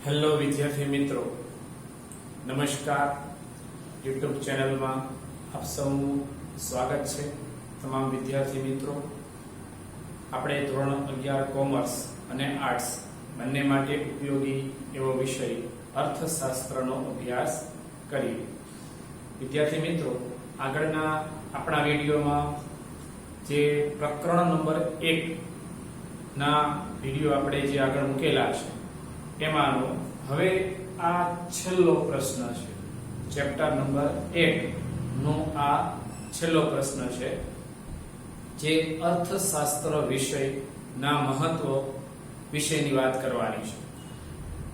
Hello વિદ્યાર્થી મિત્રો, નમસ્કાર. યુટ્યુબ ચેનલમાં આપ સૌનું સ્વાગત છે. તમામ વિદ્યાર્થી મિત્રો, આપણે ધોરણ 11 કોમર્સ અને આર્ટ્સ બંને માટે ઉપયોગી એવો વિષય અર્થશાસ્ત્રનો અભ્યાસ કરીએ. વિદ્યાર્થી મિત્રો, આગળના આપણા વિડીયોમાં જે પ્રકરણ નંબર 1 ના વિડીયો આપણે જે આગળ મૂકેલા છે એમાંનો હવે આ છેલ્લો પ્રશ્ન છે. ચેપ્ટર નંબર 1 નો આ છેલ્લો પ્રશ્ન છે, જે અર્થશાસ્ત્ર વિષયના મહત્વ વિશેની વાત કરવાની છે.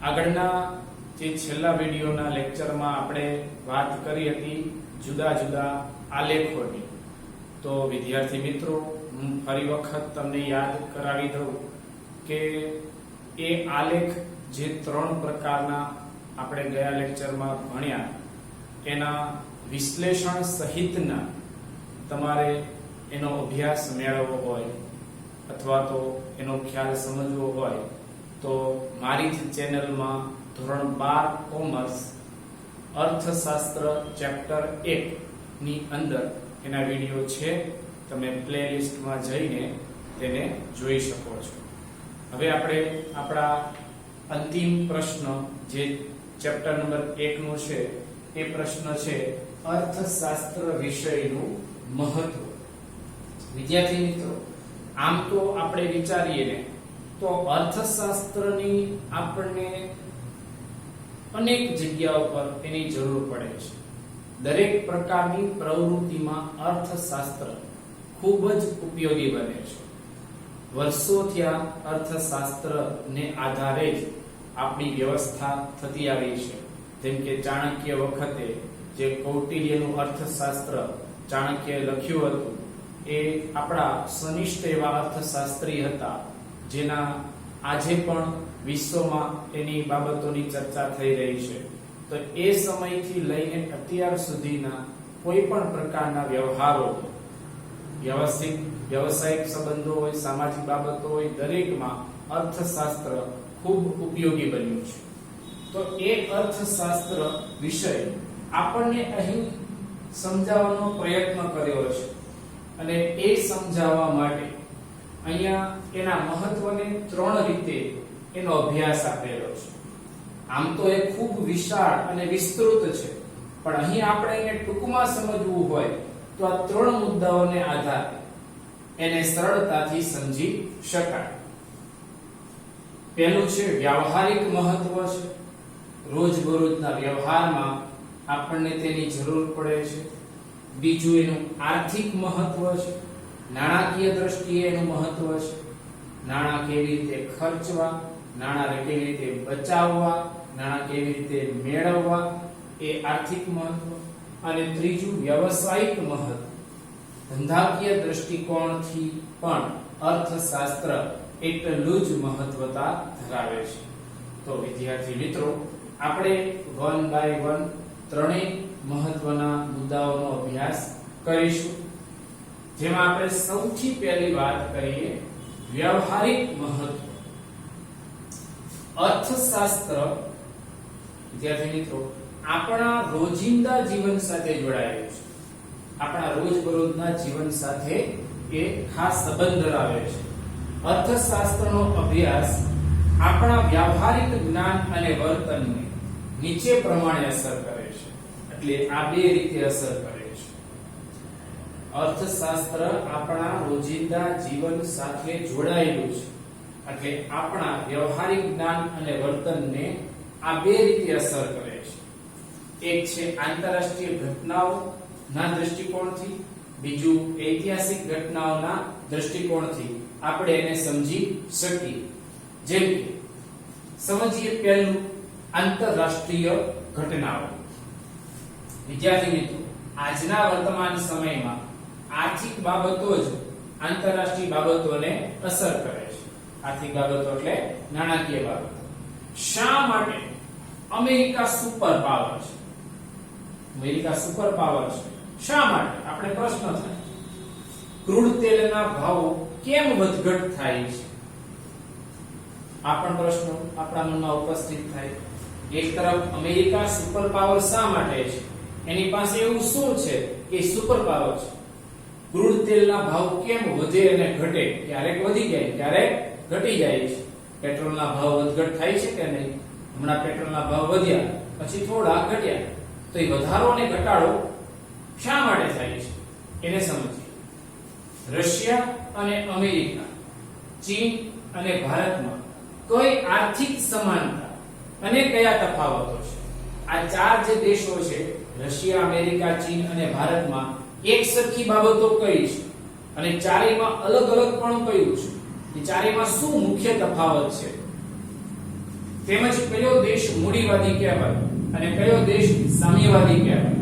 આગળના જે છેલ્લા વિડીયોના લેક્ચરમાં આપણે વાત કરી હતી જુદા જુદા આલેખોની, તો વિદ્યાર્થી મિત્રો હું ફરી વખત તમને યાદ કરાવી દઉં કે એ આલેખ જે 3 પ્રકારના આપણે ગયા લેક્ચરમાં ભણ્યા એના વિશ્લેષણ સહિતના તમારે એનો અભ્યાસ મેળવવો હોય અથવા તો એનો ખ્યાલ સમજવો હોય તો મારી જ ચેનલમાં ધોરણ 12 કોમર્સ અર્થશાસ્ત્ર ચેપ્ટર 1 ની અંદર એના વિડીયો છે. તમે પ્લેલિસ્ટમાં જઈને તેને જોઈ શકો છો. હવે આપણે આપણા અંતિમ પ્રશ્ન જે ચેપ્ટર નંબર 1 નો છે એ પ્રશ્ન છે અર્થશાસ્ત્ર વિષયનું મહત્વ. વિદ્યાર્થી મિત્રો, આમ તો આપણે વિચારીએ ને તો અર્થશાસ્ત્રની આપણને અનેક જગ્યાઓ પર એની જરૂર પડે છે. દરેક પ્રકારની પ્રવૃત્તિમાં અર્થશાસ્ત્ર ખૂબ જ ઉપયોગી બને છે. વર્ષોથી આ અર્થશાસ્ત્રને આધારે જ આપણી વ્યવસ્થા થતી આવી છે. જેમ કે ચાણક્ય વખતે જે કૌટિલ્યનું અર્થશાસ્ત્ર ચાણક્યએ લખ્યું હતું એ આપણા સનિષ્ઠ એવા અર્થશાસ્ત્રી હતા, જેના આજે પણ વિશ્વમાં એની બાબતોની ચર્ચા થઈ રહી છે. તો એ સમયથી લઈને અત્યાર સુધીના કોઈ પણ પ્રકારના વ્યવહારો, વ્યવસાયિક સંબંધો હોય, સામાજિક બાબતો હોય, દરેકમાં અર્થશાસ્ત્ર ખૂબ ઉપયોગી બન્યું છે. તો એ અર્થશાસ્ત્ર વિષય આપણને અહીં સમજાવવાનો પ્રયત્ન કર્યો છે અને એ સમજાવવા માટે અહીંયા એના મહત્વને 3 રીતે એનો અભ્યાસ આપેલો છે. આમ તો એ ખૂબ વિશાળ અને વિસ્તૃત છે, પણ અહીં આપણે એને ટૂંકમાં સમજવું હોય તો આ 3 મુદ્દાઓને આધારે એને સરળતાથી સમજી શકાય. પહેલું છે વ્યવહારિક મહત્વ છે. રોજબરોજના વ્યવહારમાં આપણને તેની જરૂર પડે છે. બીજું એનું આર્થિક મહત્વ છે. નાણાકીય દ્રષ્ટિએ એનું મહત્વ છે. નાણાં કેવી રીતે ખર્ચવા, નાણાં કેવી રીતે બચાવવા, નાણાં કેવી રીતે મેળવવા, એ આર્થિક મહત્વ. અને ત્રીજું વ્યવસાયિક મહત્વ. ધંધાકીય દ્રષ્ટિકોણથી પણ અર્થશાસ્ત્ર એટલું જ મહત્વતા ધરાવે છે. તો વિદ્યાર્થી મિત્રો, આપણે 1 બાય 1 ત્રણેય મહત્વના મુદ્દાઓનો અભ્યાસ કરીશું. જેમાં આપણે સૌથી પહેલી વાત કરીએ વ્યવહારિક મહત્વ. અર્થશાસ્ત્ર વિદ્યાર્થી મિત્રો આપણા રોજિંદા જીવન સાથે જોડાયેલું છે. આપણા રોજબરોજના જીવન સાથે એ ખાસ સંબંધ ધરાવે છે. અર્થશાસ્ત્રનો અભ્યાસ આપણા વ્યવહારિક જ્ઞાન અને વર્તનને નીચે પ્રમાણે અસર કરે છે. એટલે આ 2 રીતે અસર કરે છે. અર્થશાસ્ત્ર આપણા રોજિંદા જીવન સાથે જોડાયેલું છે, એટલે આપણા વ્યવહારિક જ્ઞાન અને વર્તનને આ 2 રીતે અસર કરે છે. એક છે આંતરરાષ્ટ્રીય ઘટનાઓના દૃષ્ટિકોણથી, બીજું ઐતિહાસિક ઘટનાઓના દૃષ્ટિકોણથી આપણે એને સમજી શકીએ. જેમ કે સમજીએ પહેલું આંતરરાષ્ટ્રીય ઘટનાઓ. વિદ્યાર્થી મિત્રો, આજના વર્તમાન સમયમાં આર્થિક બાબતો જ આંતરરાષ્ટ્રીય બાબતોને અસર કરે છે. આર્થિક બાબતો એટલે નાણાકીય બાબતો. શા માટે અમેરિકા સુપર પાવર છે? અમેરિકા સુપર પાવર છે શા માટે? આપણે પ્રશ્ન થાય. ક્રૂડ તેલના ભાવો કેમ વધઘટ થાય છે? આ પણ પ્રશ્નો આપણા મનમાં ઉપસ્થિત થાય. એક તરફ અમેરિકા સુપર પાવર શા માટે છે? એની પાસે એવું શું છે કે સુપર પાવર છે? ક્રૂડ તેલના ભાવ કેમ વધે અને ઘટે? ક્યારેક વધી જાય, ક્યારેક ઘટી જાય છે. પેટ્રોલના ભાવ વધઘટ થાય છે કે નહીં? હમણાં પેટ્રોલના ભાવ વધ્યા, પછી થોડા ઘટ્યા. તો એ વધારો અને ઘટાડો શા માટે થાય છે એને સમજીએ. રશિયા અને અમેરિકા, ચીન અને ભારતમાં કઈ આર્થિક સમાનતા અને કયા તફાવતો છે? આ ચાર જે દેશો છે, રશિયા, અમેરિકા, ચીન અને ભારતમાં એક સરખી બાબતો કઈ છે અને ચારેયમાં અલગ અલગ પણ કયું છે? એ ચારેયમાં શું મુખ્ય તફાવત છે? તેમજ કયો દેશ મૂડીવાદી કહેવાય અને કયો દેશ સામ્યવાદી કહેવાય?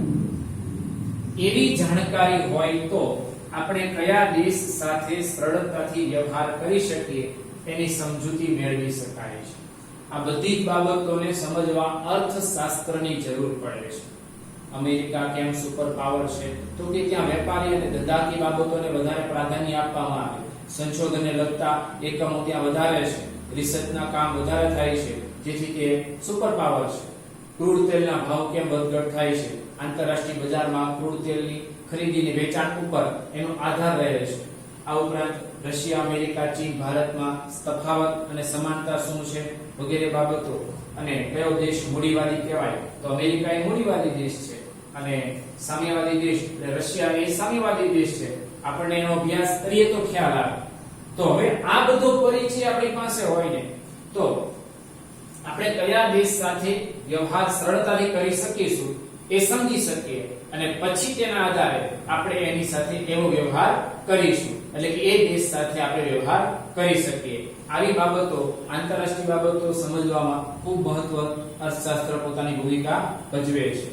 એવી જાણકારી હોય તો આપણે કયા દેશ સાથે સરળતાથી વ્યવહાર કરી શકીએ એની સમજૂતી મેળવી શકાય છે. આ બધી જ બાબતોને સમજવા અર્થશાસ્ત્રની જરૂર પડે છે. અમેરિકા કેમ સુપર પાવર છે? તો કે ત્યાં વેપારી અને ધંધાકીય બાબતોને વધારે પ્રાધાન્ય આપવામાં આવે, સંશોધનને લગતા એકમો ત્યાં વધારે છે, રિસર્ચના કામ વધારે થાય છે, જેથી તે સુપર પાવર છે. ક્રૂડ તેલના ભાવ કેમ વધઘટ થાય છે? આંતરરાષ્ટ્રીય બજારમાં ક્રૂડ તેલની ખરીદી અને વેચાણ ઉપર એનો આધાર રહે છે. આ ઉપરાંત રશિયા, અમેરિકા, ચીન, ભારતમાં તફાવત અને સમાનતા શું છે વગેરે બાબતો. અને કયો દેશ મૂડીવાદી કહેવાય? તો અમેરિકા એ મૂડીવાદી દેશ છે અને સામ્યવાદી દેશ એટલે રશિયા એ સામ્યવાદી દેશ છે. આપણને એનો અભ્યાસ કરીએ તો ખ્યાલ આવે. તો હવે આ બધો પરિચય આપણી પાસે હોય ને તો આપણે કયા દેશ સાથે વ્યવહાર સરળતાથી કરી શકીશું એ સમજી શકીએ અને પછી તેના આધારે આપણે એની સાથે એવો વ્યવહાર કરીશું, એટલે કે એ દેશ સાથે આપણે વ્યવહાર કરી શકીએ. આવી બાબતો, આંતરરાષ્ટ્રીય બાબતો સમજવામાં ખૂબ મહત્વ અર્થશાસ્ત્ર પોતાની ભૂમિકા ભજવે છે.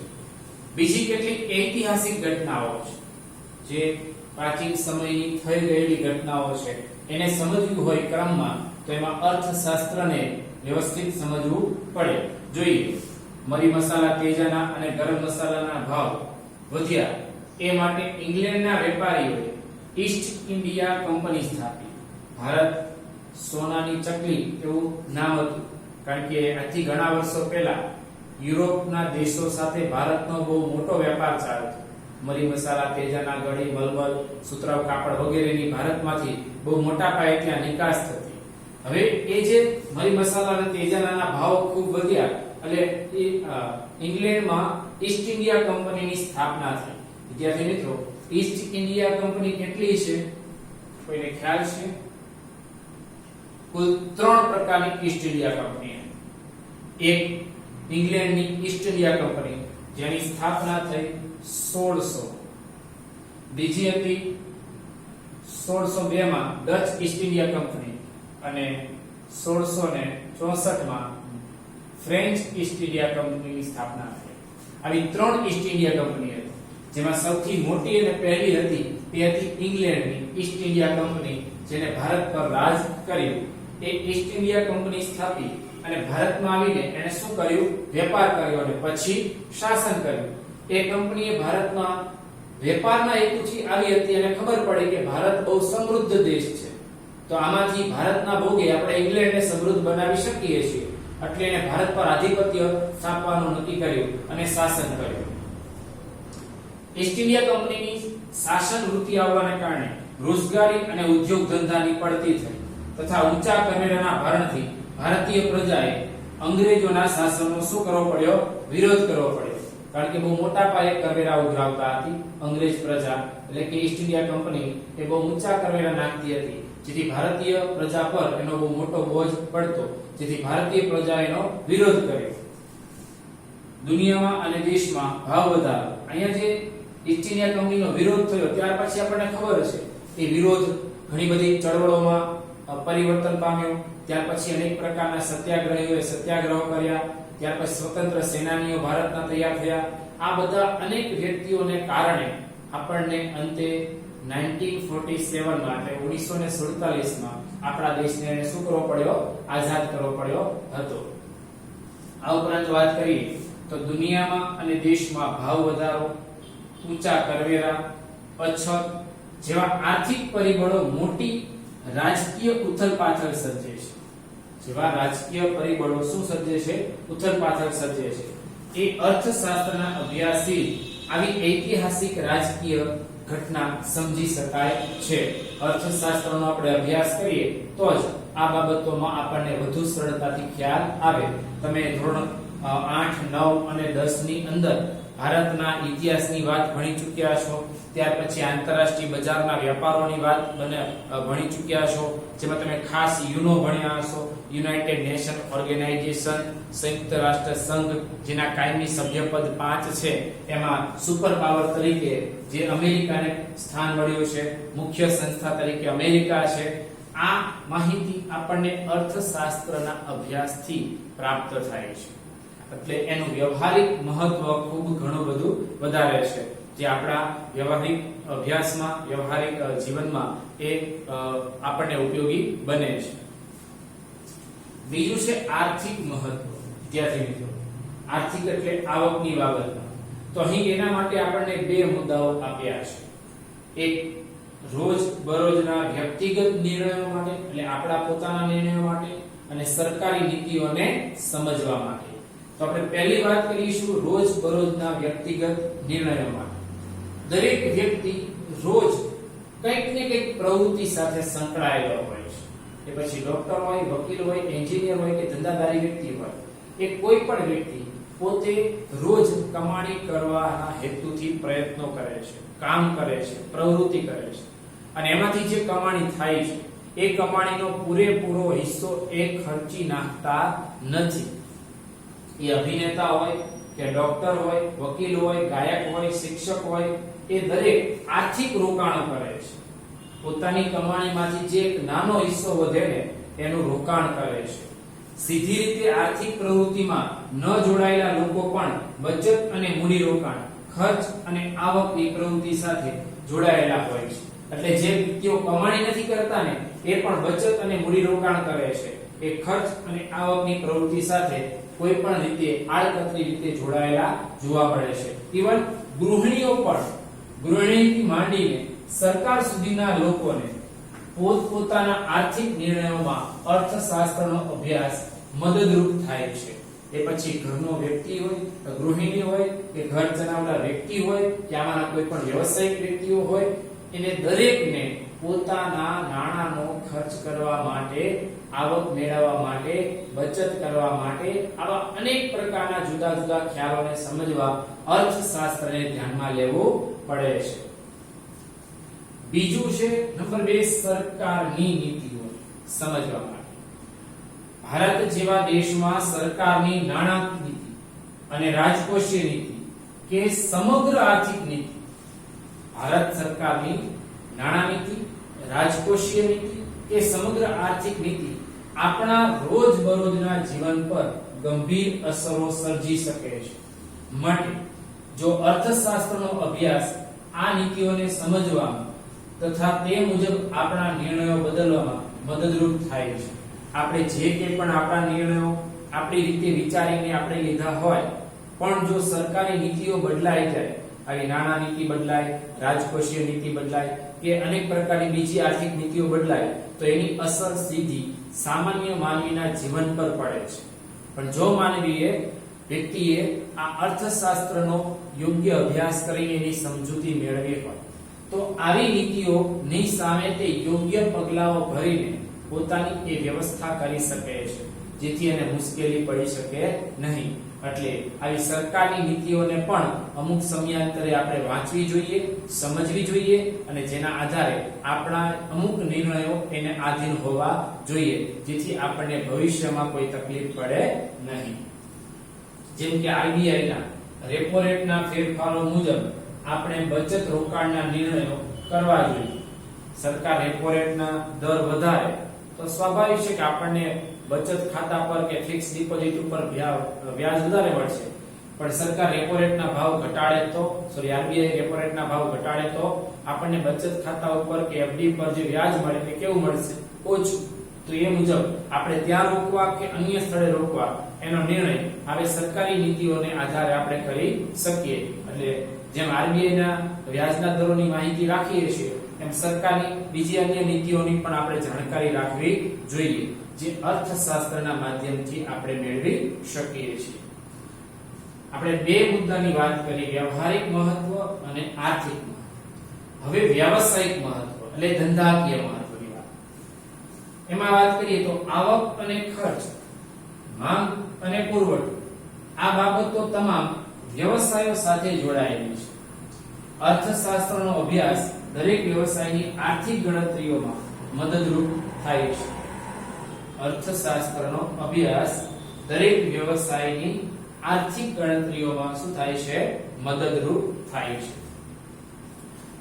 બીજી કેટલીક ઐતિહાસિક ઘટનાઓ છે જે પ્રાચીન સમયની થઈ ગયેલી ઘટનાઓ છે, એને સમજવું હોય ક્રમમાં તો એમાં અર્થશાસ્ત્રને વ્યવસ્થિત સમજવું પડે. જોઈએ, મરી મસાલા, તેજાના અને ગરમ મસાલાના ભાવ વધ્યા એ માટે ઇંગ્લેન્ડના વેપારીઓએ ઈસ્ટ ઇન્ડિયા કંપની સ્થાપી. ભારત સોનાની ચકલી એવું નામ હતું, કારણ કે આજથી ઘણા વર્ષો પહેલા યુરોપના દેશો સાથે ભારતનો બહુ મોટો વેપાર ચાલતો. મરી મસાલા, તેજાના, ગળી, મલમલ, સુતરાઉ કાપડ વગેરેની ભારતમાંથી બહુ મોટા પાયે ત્યાં નિકાસ થતી. હવે એ જે મરી મસાલા અને તેજાના ભાવ ખૂબ વધ્યા એટલે ઇંગ્લેન્ડમાં ઈસ્ટ ઇન્ડિયા કંપનીની સ્થાપના થઈ. વિદ્યાર્થી મિત્રો, ઈસ્ટ ઇન્ડિયા કંપની કેટલી છે? કોઈને ખ્યાલ છે? કુલ 3 પ્રકારની ઈસ્ટ ઇન્ડિયા કંપની. એક ઇંગ્લેન્ડની ઈસ્ટ ઇન્ડિયા કંપની જેની સ્થાપના થઈ 1600. બીજી હતી 1602 માં ડચ ઈસ્ટ ઇન્ડિયા કંપની અને 1664 માં ફ્રેન્ચ ઈસ્ટ ઇન્ડિયા કંપનીની સ્થાપના થઈ. આવી 3 ઈસ્ટ ઇન્ડિયા કંપની હતી, જેમાં સૌથી મોટી અને પહેલી હતી તે હતી ઇંગ્લેન્ડની ઈસ્ટ ઇન્ડિયા કંપની, જેને ભારત પર રાજ કર્યું. એ ઈસ્ટ ઇન્ડિયા કંપની સ્થાપી અને ભારતમાં આવીને એને શું કર્યું? વેપાર કર્યો અને પછી શાસન કર્યું. એ કંપનીએ ભારતમાં વેપારના હેતુથી આવી હતી અને ખબર પડી કે ભારત બહુ સમૃદ્ધ દેશ છે, તો આમાંથી ભારતના ભોગે આપણે ઇંગ્લેન્ડને સમૃદ્ધ બનાવી શકીએ છીએ, એટલે એને ભારત પર આધિપત્ય સ્થાપવાનું નક્કી કર્યું અને શાસન કર્યું. ઈસ્ટ ઇન્ડિયા કંપનીની શાસન વૃત્તિ આવવાને કારણે રોજગારી અને ઉદ્યોગ ધંધાની પડતી થઈ તથા ઊંચા કરવેરાના ભારણથી ભારતીય પ્રજાએ અંગ્રેજોના શાસનનો શું કરવો પડ્યો? વિરોધ કરવો પડ્યો. કારણ કે બહુ મોટા પાયે કરવેરા ઉઘરાવતા હતી અંગ્રેજ પ્રજા, એટલે કે ઈસ્ટ ઇન્ડિયા કંપની એ બહુ ઊંચા કરવેરા નાખતી હતી, જેથી ભારતીય પ્રજા પર એનો બહુ મોટો બોજ પડતો, જેથી ભારતીય પ્રજાએ એનો વિરોધ કર્યો. દુનિયામાં અને દેશમાં ભાવ વધારો. અહીંયા જે ઈસ્ટ ઇન્ડિયા કંપનીનો વિરોધ થયો ત્યાર પછી આપણને ખબર છે એ વિરોધ ઘણી બધી ચળવળોમાં પરિવર્તન પામ્યો. ત્યાર પછી અનેક પ્રકારના સત્યાગ્રહીઓએ સત્યાગ્રહો કર્યા. ત્યાર પછી સ્વતંત્ર સેનાનીઓ ભારતના તૈયાર થયા. આ બધા અનેક વ્યક્તિઓને કારણે આપણને અંતે 1947 માં એટલે 1947 માં આપણા દેશને શું કરવો પડ્યો? આઝાદ કરવો પડ્યો હતો. આ ઉપરાંત વાત કરીએ તો દુનિયામાં અને દેશમાં ભાવ વધારો, ઊંચા કરવેરા, અછત જેવા આર્થિક પરિબળો મોટી રાજકીય ઉથલપાથલ સર્જે છે. જેવા રાજકીય પરિબળો શું સર્જે છે? ઉથલપાથલ સર્જે છે. એ અર્થશાસ્ત્રના અભ્યાસથી આવી ઐતિહાસિક રાજકીય ઘટના સમજી શકાય છે. અર્થશાસ્ત્રનો આપણે અભ્યાસ કરીએ તો જ આ બાબતોમાં આપણને વધુ સરળતાથી ખ્યાલ આવે. તમે ધોરણ 8, 9 અને 10 ની અંદર ભારતના ઇતિહાસની વાત ભણી ચૂક્યા છો. ત્યાર પછી આંતરરાષ્ટ્રીય બજારના વેપારોની વાત ભણી ચૂક્યા છો, જેમાં તમે ખાસ યુનો ભણ્યા હશો, યુનાઇટેડ નેશન ઓર્ગેનાઇઝેશન, સંયુક્ત રાષ્ટ્ર સંઘ, જેના કાયમી સભ્યપદ 5 છે. એમાં સુપર પાવર તરીકે જે અમેરિકાને સ્થાન મળ્યું છે, મુખ્ય સંસ્થા તરીકે અમેરિકા છે. આ માહિતી આપણને અર્થશાસ્ત્રના અભ્યાસથી પ્રાપ્ત થાય છે. એટલે એનું વ્યવહારિક મહત્વ ખૂબ ઘણું બધું વધારે છે, જે આપણા વ્યવહારિક અભ્યાસમાં, વ્યવહારિક જીવનમાં એ આપણને ઉપયોગી બને છે. બીજું છે આર્થિક મહત્વ. વિદ્યાર્થી મિત્રો, આર્થિક એટલે આવકની બાબતમાં. તો અહીં એના માટે આપણને બે મુદ્દાઓ આપ્યા છે. એક રોજ બરોજના વ્યક્તિગત નિર્ણયો માટે, એટલે આપણા પોતાના નિર્ણયો માટે, અને સરકારી નીતિઓને સમજવા માટે. તો આપણે પહેલી વાત કરીશું રોજ બરોજના વ્યક્તિગત નિર્ણયો માટે. દરેક વ્યક્તિ રોજ કંઈક ને કંઈક પ્રવૃત્તિ સાથે સંકળાયેલો હોય છે. એ પછી ડોક્ટર હોય, વકીલ હોય, એન્જિનિયર હોય કે ધંધાદારી વ્યક્તિ હોય, એ કોઈ પણ વ્યક્તિ પોતે રોજ કમાણી કરવાના હેતુથી પ્રયત્નો કરે છે, કામ કરે છે, પ્રવૃત્તિ કરે છે. અને એમાંથી જે કમાણી થાય છે એ કમાણીનો પૂરેપૂરો હિસ્સો એ ખર્ચી નાખતા નથી. એ અભિનેતા હોય કે ડોક્ટર હોય, વકીલ હોય, ગાયક હોય, શિક્ષક હોય, એ દરેક આર્થિક રોકાણ કરે છે. પોતાની કમાણીમાંથી જે એક નાનો હિસ્સો વધે ને એનું રોકાણ કરે છે. સીધી રીતે આર્થિક પ્રવૃત્તિમાં ન જોડાયેલા લોકો પણ બચત અને મૂડી રોકાણ, ખર્ચ અને આવકની પ્રવૃત્તિ સાથે જોડાયેલા હોય છે. એટલે જે વ્યક્તિઓ કમાણી નથી કરતા ને એ પણ બચત અને મૂડી રોકાણ કરે છે. એ ખર્ચ અને આવકની પ્રવૃત્તિ સાથે કોઈ પણ રીતે આડકતરી રીતે જોડાયેલા જોવા મળે છે. ઇવન ગૃહિણીઓ પણ, ગૃહિણીથી માંડીને સરકાર સુધીના લોકોને પોતપોતાના આર્થિક નિર્ણયોમાં અર્થશાસ્ત્રનો અભ્યાસ મદદરૂપ થાય છે. એ પછી ઘરનો વ્યક્તિ હોય, ગૃહિણી હોય કે ઘર ચલાવનાર વ્યક્તિ હોય કે આમાંના કોઈ પણ વ્યવસાયિક વ્યક્તિઓ હોય, એને દરેકને પોતાના નાણાંનો ખર્ચ કરવા માટે, આવક મેળવવા માટે, બચત કરવા માટે આવા અનેક પ્રકારના જુદા જુદા ખ્યાલોને સમજવા અર્થશાસ્ત્રને ધ્યાનમાં લેવું પડે છે. બીજું છે નંબર 2 સરકારની નીતિઓ સમજવા માટે. ભારત જેવા દેશમાં સરકારની નાણાકીય નીતિ અને રાજકોષીય નીતિ કે સમગ્ર આર્થિક નીતિ, ભારત સરકારની નાણાં નીતિ, રાજકોષીય નીતિ કે સમગ્ર આર્થિક નીતિ આપણા રોજબરોજના જીવન પર ગંભીર અસરો સર્જી શકે છે. માટે જો અર્થશાસ્ત્રનો અભ્યાસ આ નીતિઓને સમજવામાં તથા તે મુજબ આપણા નિર્ણયો બદલવામાં મદદરૂપ થાય છે. આપણે જે કે પણ આપણા નિર્ણયો આપણી રીતે વિચારીને આપણે લીધા હોય, પણ જો સરકારી નીતિઓ બદલાઈ જાય, આવી નાણાં નીતિ બદલાય, રાજકોષીય નીતિ બદલાય કે અનેક પ્રકારની બીજી આર્થિક નીતિઓ બદલાય, તો એની અસર સીધી સામાન્ય માનવીના જીવન પર પડે છે. પણ જો વ્યક્તિએ આ અર્થશાસ્ત્રનો યોગ્ય અભ્યાસ કરીને એની સમજૂતી મેળવી હોય, તો આવી નીતિઓની સામે તે યોગ્ય પગલાઓ ભરીને પોતાની એ વ્યવસ્થા કરી શકે છે, જેથી એને મુશ્કેલી પડી શકે નહીં. એટલે આવી સરકારની નીતિઓને પણ અમુક સમયાંતરે આપણે વાંચવી જોઈએ, સમજવી જોઈએ, અને જેના આધારે આપણા અમુક નિર્ણયો એને આધીન હોવા જોઈએ, જેથી આપણને ભવિષ્યમાં કોઈ તકલીફ પડે નહીં. જેમ કે RBI ના રેપો રેટના ફેરફારો મુજબ આપણે બચત રોકાણના નિર્ણયો કરવા જોઈએ. સરકાર રેપો રેટના દર વધારે તો સ્વાભાવિક છે કે આપણને બચત ખાતા પર કે ફિક્સ ડિપોઝિટ ઉપર વ્યાજ વધારે મળશે. પણ સરકાર રેપો રેટના ભાવ ઘટાડે તો, RBI રેપો રેટના ભાવ ઘટાડે તો આપણને બચત ખાતા ઉપર કે FD પર જે વ્યાજ મળે તે કેવું મળશે? ઓછું. તો એ મુજબ આપણે ત્યાં રોકવા કે અન્ય સ્થળે રોકવા એનો નિર્ણય હવે સરકારી નીતિઓને આધારે આપણે કરી શકીએ. એટલે જેમ RBI ના વ્યાજના દરોની માહિતી રાખીએ છીએ, એમ સરકારની બીજી અન્ય નીતિઓની પણ આપણે જાણકારી રાખવી જોઈએ, જે અર્થશાસ્ત્રના માધ્યમથી આપણે મેળવી શકીએ છીએ. આપણે બે મુદ્દાની વાત કરી, વ્યવહારિક મહત્વ અને આર્થિક મહત્વ. હવે વ્યાવસાયિક મહત્વ એટલે ધંધાકીય મહત્વની વાત. એમાં વાત કરીએ તો આવક અને ખર્ચ, માંગ અને પુરવઠો, આ બાબતો તમામ વ્યવસાયો સાથે જોડાયેલી છે. અર્થશાસ્ત્રનો અભ્યાસ દરેક વ્યવસાયની આર્થિક ગણતરીઓમાં મદદરૂપ થાય છે. અર્થશાસ્ત્રનો અભ્યાસ દરેક વ્યવસાયની આર્થિક ગણતરીઓમાં શું થાય છે? મદદરૂપ થાય છે.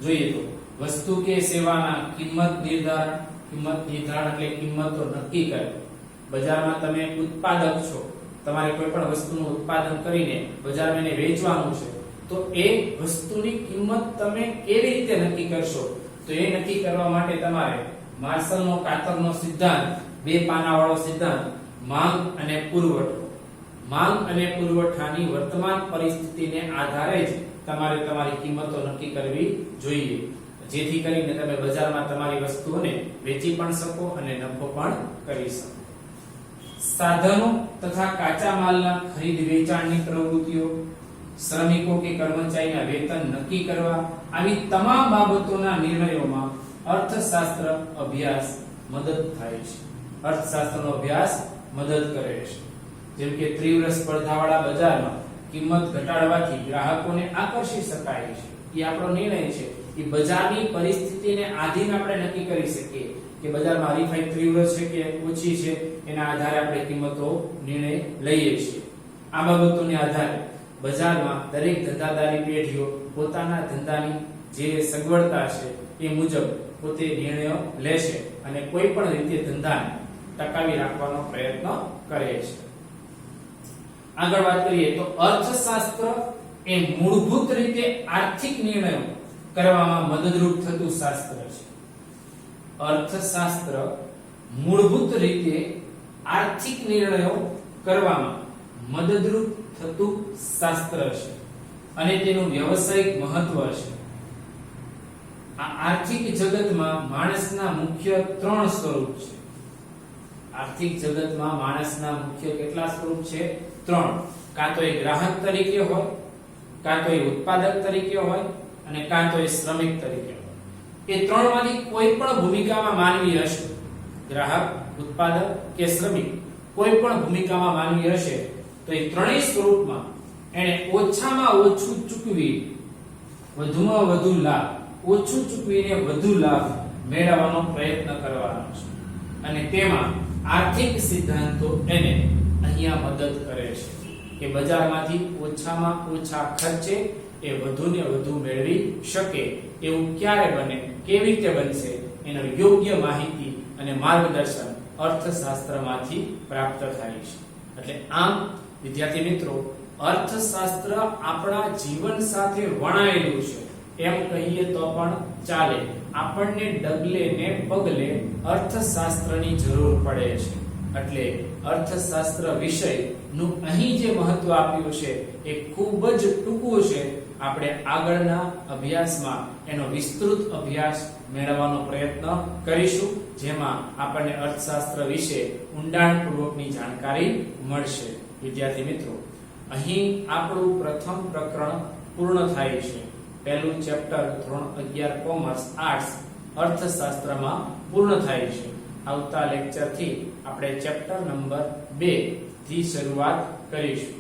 જોઈએ તો વસ્તુ કે સેવાના કિંમત નિર્ધારણ એટલે કિંમતો નક્કી કરવી. બજારમાં તમે ઉત્પાદક છો, તમારે કોઈ પણ વસ્તુનું ઉત્પાદન કરીને બજારમાં એને વેચવાનું છે, તો એ વસ્તુની કિંમત તમે કેવી રીતે નક્કી કરશો? તો એ નક્કી કરવા માટે તમારે માર્શલનો કાતરનો સિદ્ધાંત, બે પાનાવાળો સિદ્ધાંત, માંગ અને પુરવઠો. માંગ અને પુરવઠાની વર્તમાન પરિસ્થિતિને આધારે જ તમારે તમારી કિંમતો નક્કી કરવી જોઈએ, જેથી કરીને તમે બજારમાં તમારી વસ્તુઓને વેચી પણ શકો અને નફો પણ કરી શકો. સાધનો તથા કાચા માલના ખરીદ વેચાણની પ્રવૃત્તિઓ, શ્રમિકો કે કર્મચારીના વેતન નક્કી કરવા, આવી તમામ બાબતોના નિર્ણયોમાં અર્થશાસ્ત્ર અભ્યાસ મદદ થાય છે. અર્થશાસ્ત્રનો અભ્યાસ મદદ કરે છે. જેમ કે તીવ્ર સ્પર્ધાવાળા બજારમાં કિંમત ઘટાડવાથી ગ્રાહકોને આકર્ષી શકાય છે. એ આપણો નિર્ણય છે. એ બજારની પરિસ્થિતિને આધીન આપણે નક્કી કરી શકીએ કે બજારમાં હરીફાઈ તીવ્ર છે કે ઓછી છે, એના આધારે આપણે કિંમતો નિર્ણય લઈએ છીએ. આ બાબતોને આધારે બજારમાં દરેક ધંધાદારી પેઢીઓ પોતાના ધંધાની જે સગવડતા છે એ મુજબ પોતે નિર્ણયો લેશે અને કોઈ પણ રીતે ધંધાને ટકાવી રાખવાનો પ્રયત્ન કરે છે. આગળ વાત કરીએ તો અર્થશાસ્ત્ર એ મૂળભૂત રીતે આર્થિક નિર્ણયો કરવામાં મદદરૂપ થતું શાસ્ત્ર છે. અર્થશાસ્ત્ર મૂળભૂત રીતે આર્થિક નિર્ણયો કરવામાં મદદરૂપ થતું શાસ્ત્ર છે અને તેનું વ્યવસાયિક મહત્વ છે. આ આર્થિક જગતમાં માણસના મુખ્ય 3 સ્વરૂપ છે. આર્થિક જગતમાં માણસના મુખ્ય કેટલા સ્વરૂપ છે? 3. કાં તો એ ગ્રાહક તરીકે હોય, કાં તો એ ઉત્પાદક તરીકે હોય અને કાં તો એ શ્રમિક તરીકે હોય. એ 3 માંથી કોઈ પણ ભૂમિકામાં માનવી હશે. ગ્રાહક, ઉત્પાદક કે શ્રમિક, કોઈ પણ ભૂમિકામાં માનવી હશે તો એ ત્રણેય સ્વરૂપમાં એને ઓછામાં ઓછું ચૂકવી વધુમાં વધુ લાભ, ઓછું ચૂકવીને વધુ લાભ મેળવવાનો પ્રયત્ન કરવાનો છે. અને તેમાં આર્થિક સિદ્ધાંતો એને અહીંયા મદદ કરે છે કે બજારમાંથી ઓછામાં ઓછા ખર્ચે એ વધુને વધુ મેળવી શકે. એવું ક્યારે બને, કેવી રીતે બનશે, એનો યોગ્ય માહિતી અને માર્ગદર્શન અર્થશાસ્ત્રમાંથી પ્રાપ્ત થાય છે. એટલે આમ વિદ્યાર્થી મિત્રો, અર્થશાસ્ત્ર આપણા જીવન સાથે વણાયેલું છે એમ કહીએ તો પણ ચાલે. આપણને ડગલે ને પગલે અર્થશાસ્ત્રની જરૂર પડે છે. એટલે અર્થશાસ્ત્ર વિષયનું અહીં જે મહત્વ આપ્યું છે એ ખૂબ જ ટૂંકું છે. આપણે આગળના અભ્યાસમાં એનો વિસ્તૃત અભ્યાસ મેળવવાનો પ્રયત્ન કરીશું, જેમાં આપણને અર્થશાસ્ત્ર વિશે ઊંડાણપૂર્વકની જાણકારી મળશે. વિદ્યાર્થી મિત્રો, અહીં આપણું પ્રથમ પ્રકરણ પૂર્ણ થાય છે. પહેલું ચેપ્ટર ધોરણ 11 કોમર્સ આર્ટ્સ અર્થશાસ્ત્રમાં પૂર્ણ થાય છે. આવતા લેક્ચરથી આપણે ચેપ્ટર નંબર 2 થી શરૂઆત કરીશું.